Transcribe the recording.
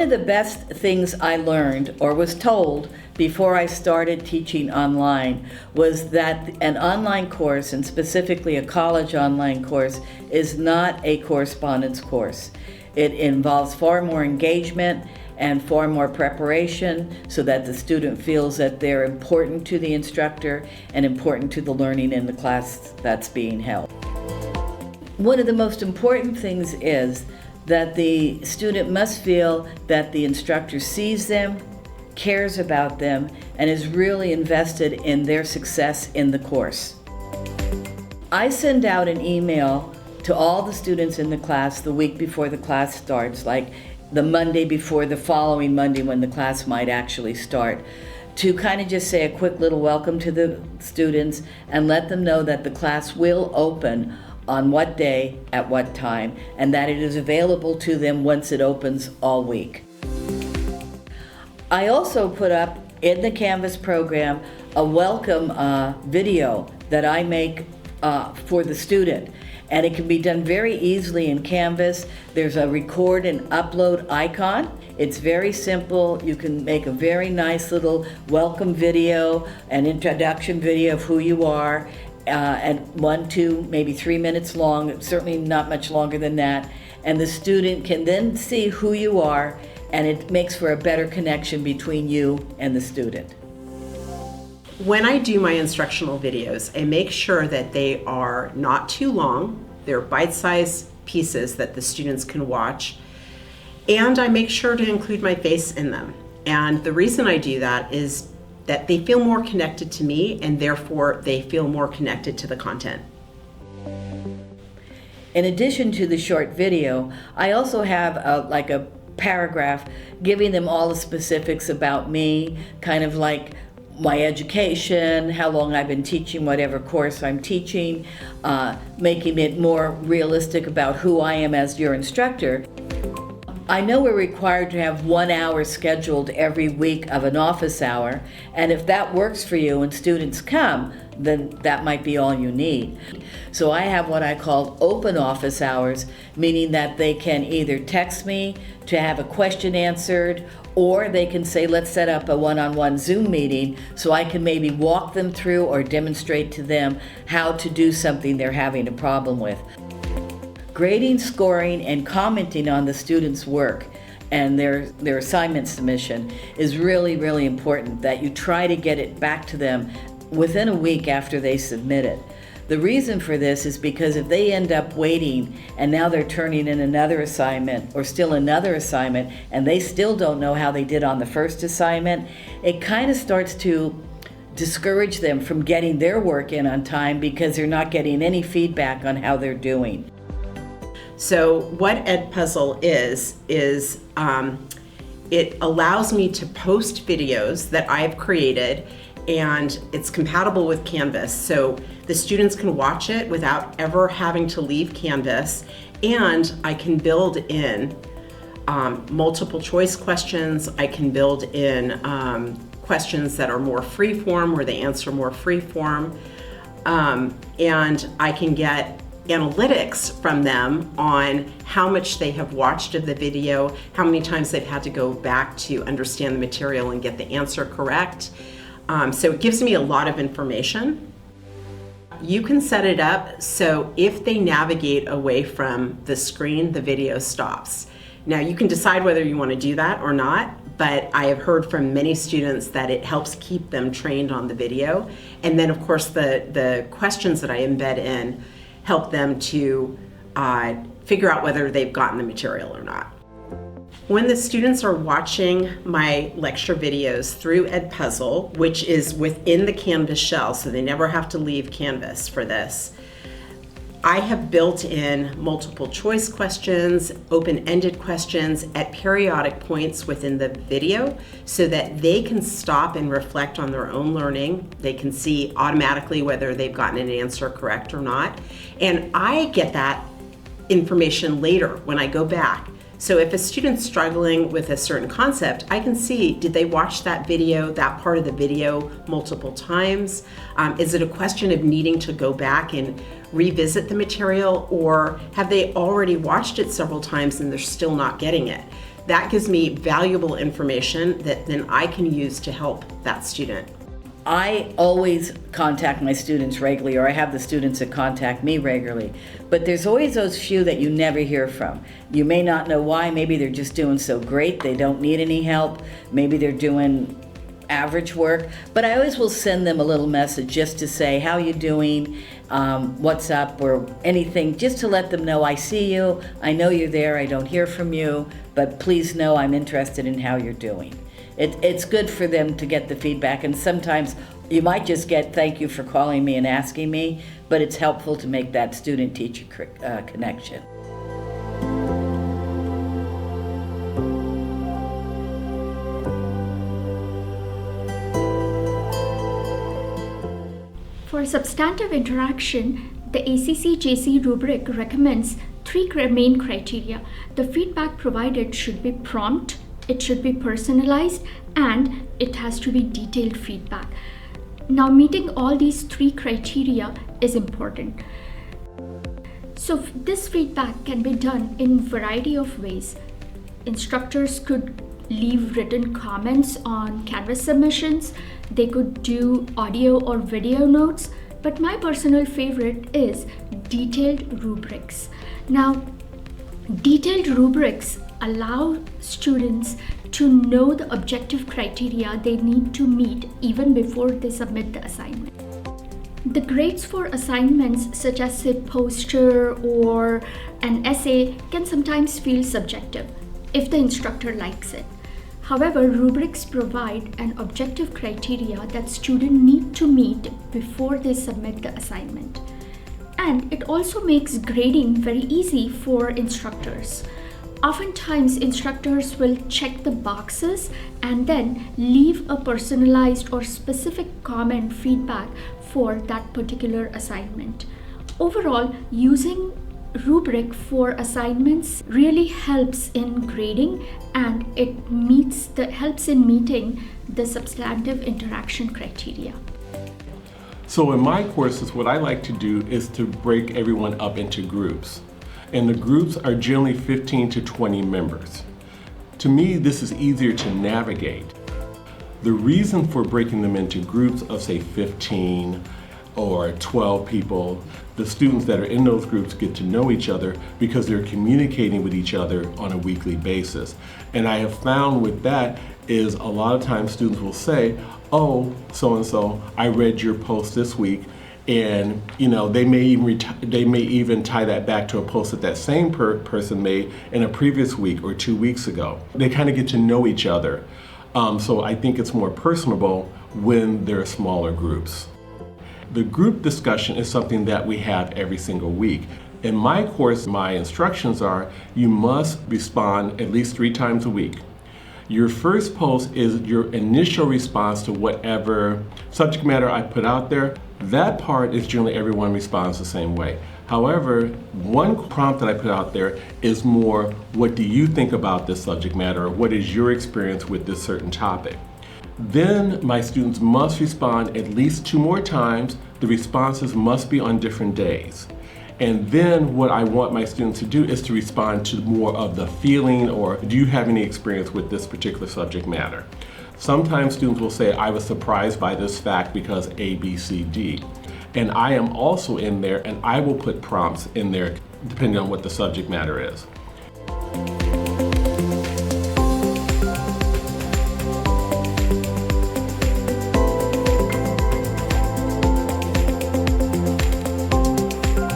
One of the best things I learned or was told before I started teaching online was that an online course, and specifically a college online course, is not a correspondence course. It involves far more engagement and far more preparation so that the student feels that they're important to the instructor and important to the learning in the class that's being held. One of the most important things is that the student must feel that the instructor sees them, cares about them, and is really invested in their success in the course. I send out an email to all the students in the class the week before the class starts, like the Monday before the following Monday when the class might actually start, to kind of just say a quick little welcome to the students and let them know that the class will open on what day, at what time, and that it is available to them once it opens all week. I also put up in the Canvas program a welcome video that I make for the student. And it can be done very easily in Canvas. There's a record and upload icon. It's very simple. You can make a very nice little welcome video, an introduction video of who you are, and 1, 2, maybe 3 minutes long, certainly not much longer than that. And the student can then see who you are, and it makes for a better connection between you and the student. When I do my instructional videos, I make sure that they are not too long. They're bite-sized pieces that the students can watch. And I make sure to include my face in them. And the reason I do that is that they feel more connected to me, and therefore they feel more connected to the content. In addition to the short video, I also have a paragraph giving them all the specifics about me, kind of like my education, how long I've been teaching whatever course I'm teaching, making it more realistic about who I am as your instructor. I know we're required to have 1 hour scheduled every week of an office hour, and if that works for you and students come, then that might be all you need. So I have what I call open office hours, meaning that they can either text me to have a question answered, or they can say, let's set up a one-on-one Zoom meeting so I can maybe walk them through or demonstrate to them how to do something they're having a problem with. Grading, scoring, and commenting on the students' work and their assignment submission is really, really important, that you try to get it back to them within a week after they submit it. The reason for this is because if they end up waiting and now they're turning in another assignment or still another assignment and they still don't know how they did on the first assignment, it kind of starts to discourage them from getting their work in on time because they're not getting any feedback on how they're doing. So what Edpuzzle is it allows me to post videos that I've created, and it's compatible with Canvas. So the students can watch it without ever having to leave Canvas, and I can build in multiple choice questions. I can build in questions that are more free form, where they answer more free form, and I can get analytics from them on how much they have watched of the video, how many times they've had to go back to understand the material and get the answer correct. So it gives me a lot of information. You can set it up so if they navigate away from the screen, the video stops. Now you can decide whether you want to do that or not, but I have heard from many students that it helps keep them trained on the video. And then of course the questions that I embed in help them to figure out whether they've gotten the material or not. When the students are watching my lecture videos through Edpuzzle, which is within the Canvas shell, so they never have to leave Canvas for this, I have built in multiple choice questions, open-ended questions at periodic points within the video so that they can stop and reflect on their own learning. They can see automatically whether they've gotten an answer correct or not. And I get that information later when I go back. So if a student's struggling with a certain concept, I can see, did they watch that video, that part of the video multiple times? Is it a question of needing to go back and revisit the material, or have they already watched it several times and they're still not getting it? that gives me valuable information that then I can use to help that student. I always contact my students regularly, or I have the students that contact me regularly, but there's always those few that you never hear from. You may not know why. Maybe they're just doing so great, they don't need any help. Maybe they're doing average work, but I always will send them a little message just to say, how you doing, what's up, or anything, just to let them know I see you, I know you're there, I don't hear from you, but please know I'm interested in how you're doing. It's good for them to get the feedback, and sometimes you might just get thank you for calling me and asking me, but it's helpful to make that student-teacher connection. For substantive interaction, the ACC-JC rubric recommends three main criteria. The feedback provided should be prompt, it should be personalized, and it has to be detailed feedback. Now, meeting all these three criteria is important. So this feedback can be done in a variety of ways. Instructors could leave written comments on Canvas submissions. They could do audio or video notes, but my personal favorite is detailed rubrics. Now, detailed rubrics allow students to know the objective criteria they need to meet even before they submit the assignment. The grades for assignments such as a poster or an essay can sometimes feel subjective if the instructor likes it. However, rubrics provide an objective criteria that students need to meet before they submit the assignment. And it also makes grading very easy for instructors. Oftentimes, instructors will check the boxes and then leave a personalized or specific comment feedback for that particular assignment. Overall, using rubric for assignments really helps in grading, and it helps in meeting the substantive interaction criteria. So in my courses, what I like to do is to break everyone up into groups. And the groups are generally 15 to 20 members. To me, this is easier to navigate. The reason for breaking them into groups of say 15 or 12 people, the students that are in those groups get to know each other because they're communicating with each other on a weekly basis. And I have found with that is a lot of times students will say, oh, so-and-so, I read your post this week. And they may even tie that back to a post that same person made in a previous week or 2 weeks ago. They kind of get to know each other. So I think it's more personable when there are smaller groups. The group discussion is something that we have every single week. In my course, my instructions are you must respond at least 3 times a week. Your first post is your initial response to whatever subject matter I put out there. That part is generally everyone responds the same way. However, one prompt that I put out there is more, what do you think about this subject matter, or what is your experience with this certain topic? Then my students must respond at least 2 more times. The responses must be on different days. And then what I want my students to do is to respond to more of the feeling, or do you have any experience with this particular subject matter? Sometimes students will say, I was surprised by this fact because A, B, C, D. And I am also in there, and I will put prompts in there depending on what the subject matter is.